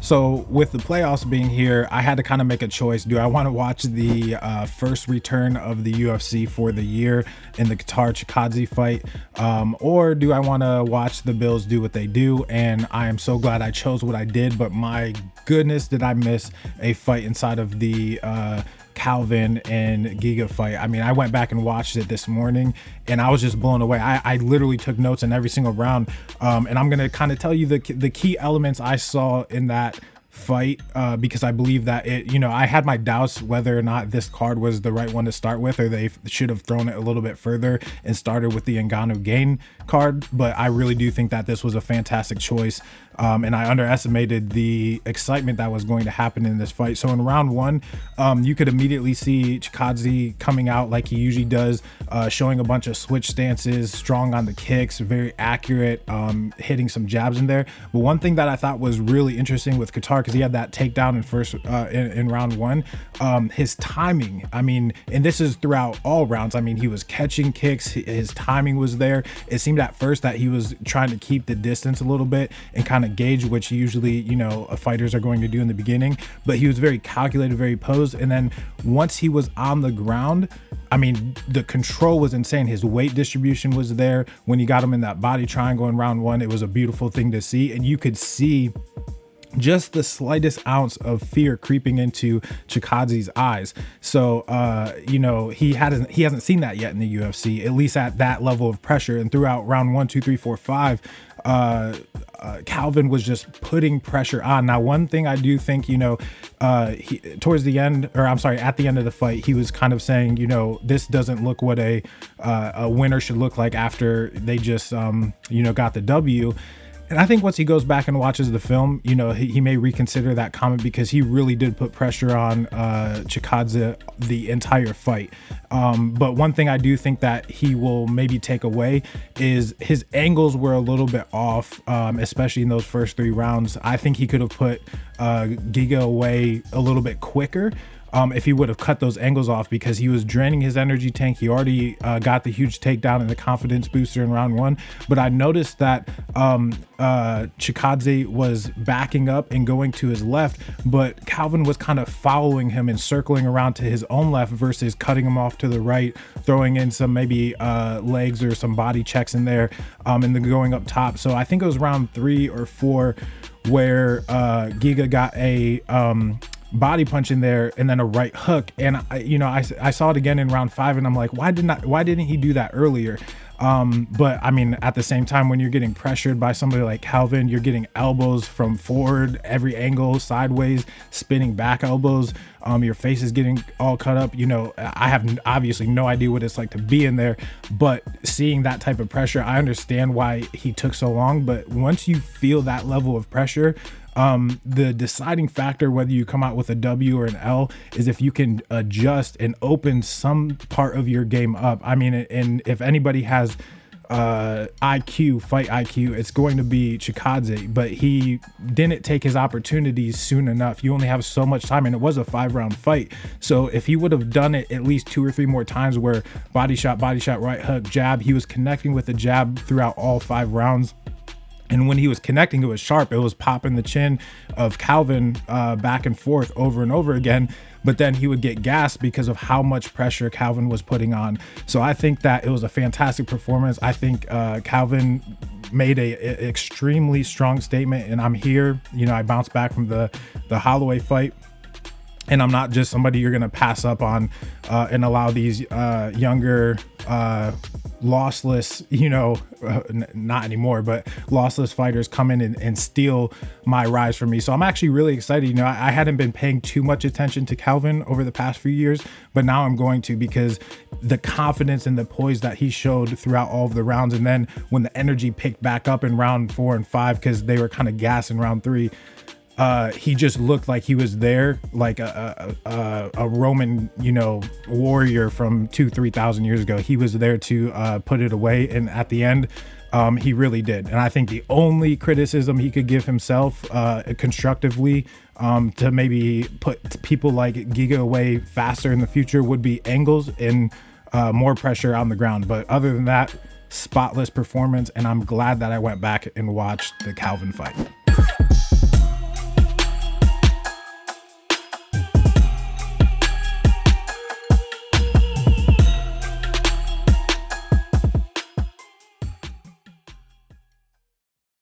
So with the playoffs being here, I had to kind of make a choice. Do I want to watch the first return of the UFC for the year in the Kattar Chikadze fight, or do I want to watch the Bills do what they do? And I am so glad I chose what I did. But my goodness, did I miss a fight inside of the Calvin and Giga fight. I mean, I went back and watched it this morning and I was just blown away. I literally took notes in every single round. And I'm going to kind of tell you the key elements I saw in that fight, because I believe that I had my doubts whether or not this card was the right one to start with, or they should have thrown it a little bit further and started with the Ngannou Gain card. But I really do think that this was a fantastic choice. And I underestimated the excitement that was going to happen in this fight. So in round one, you could immediately see Chikadze coming out like he usually does, showing a bunch of switch stances, strong on the kicks, very accurate, hitting some jabs in there. But one thing that I thought was really interesting with Kattar, because he had that takedown in round one, his timing. I mean, and this is throughout all rounds. I mean, he was catching kicks, his timing was there. It seemed at first that he was trying to keep the distance a little bit and kind of gauge, which usually fighters are going to do in the beginning, but he was very calculated, very posed. And then once he was on the ground, I mean, the control was insane. His weight distribution was there. When you got him in that body triangle in round one, it was a beautiful thing to see. And you could see just the slightest ounce of fear creeping into Chikadze's eyes. So he hasn't seen that yet in the UFC, at least at that level of pressure. And throughout round 1, 2, 3, 4, 5, Calvin was just putting pressure on. Now, one thing I do think, towards the end, or I'm sorry, at the end of the fight, he was kind of saying, this doesn't look what a winner should look like after they just, got the W. And I think once he goes back and watches the film, he may reconsider that comment, because he really did put pressure on Chikadze the entire fight. But one thing I do think that he will maybe take away is his angles were a little bit off, especially in those first 3 rounds. I think he could have put Giga away a little bit quicker. If he would have cut those angles off, because he was draining his energy tank. He already got the huge takedown and the confidence booster in round 1. But I noticed that Chikadze was backing up and going to his left, but Calvin was kind of following him and circling around to his own left versus cutting him off to the right, throwing in some maybe legs or some body checks in there, and then going up top. So I think it was round 3 or 4 where Giga got a body punch in there and then a right hook, and I saw it again in round 5, and I'm like, why didn't he do that earlier? But I mean, at the same time, when you're getting pressured by somebody like Calvin, you're getting elbows from forward, every angle, sideways, spinning back elbows. Your face is getting all cut up. I have obviously no idea what it's like to be in there, but seeing that type of pressure, I understand why he took so long. But once you feel that level of pressure, the deciding factor whether you come out with a W or an L is if you can adjust and open some part of your game up. I mean, and if anybody has fight IQ, it's going to be Chikadze, but he didn't take his opportunities soon enough. You only have so much time, and it was a 5-round fight. So if he would have done it at least 2 or 3 more times, where body shot, right hook, jab, he was connecting with the jab throughout all 5 rounds. And when he was connecting, it was sharp. It was popping the chin of Calvin back and forth over and over again. But then he would get gassed because of how much pressure Calvin was putting on. So I think that it was a fantastic performance. I think Calvin made a extremely strong statement. And I'm here. I bounced back from the Holloway fight. And I'm not just somebody you're going to pass up on and allow these younger lossless, not anymore, but lossless fighters come in and steal my rise from me. So I'm actually really excited. I hadn't been paying too much attention to Calvin over the past few years, but now I'm going to, because the confidence and the poise that he showed throughout all of the rounds. And then when the energy picked back up in round 4 and 5, because they were kind of gassed in round 3, he just looked like he was there, like a Roman, warrior from 2,000-3,000 years ago. He was there to put it away, and at the end, he really did. And I think the only criticism he could give himself constructively, to maybe put people like Giga away faster in the future, would be angles and more pressure on the ground. But other than that, spotless performance, and I'm glad that I went back and watched the Calvin fight.